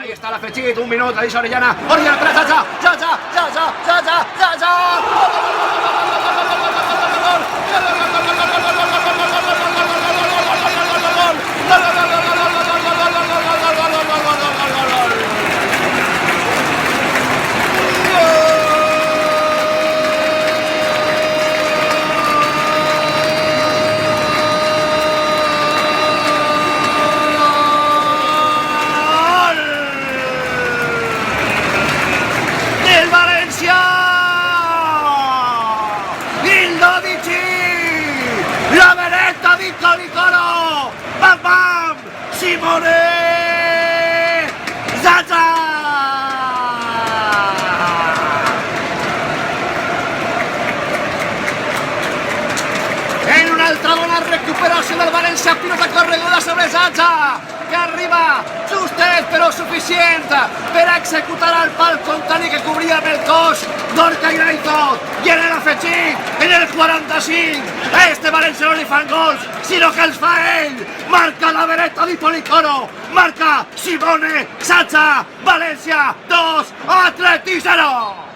Ahí está la Fechit, un minuto, ahí Orellana. Orellana, para Chacha. Chacha, Chacha, Chacha, Chacha. La Beretta di Policoro, Bam Bam, Simone Zaza! En un'altra bona recuperació del València, pilota correguda sobre Zaza, que arriba justet però suficient per executar el pal contrari que cobria amb el cos d'Orca i Naito. I en el afegit, en el 45, este València no li fan gols, sinó que els fa ell. Marca la Beretta di Policoro, marca Simone Zaza, València 2, Atleti 0.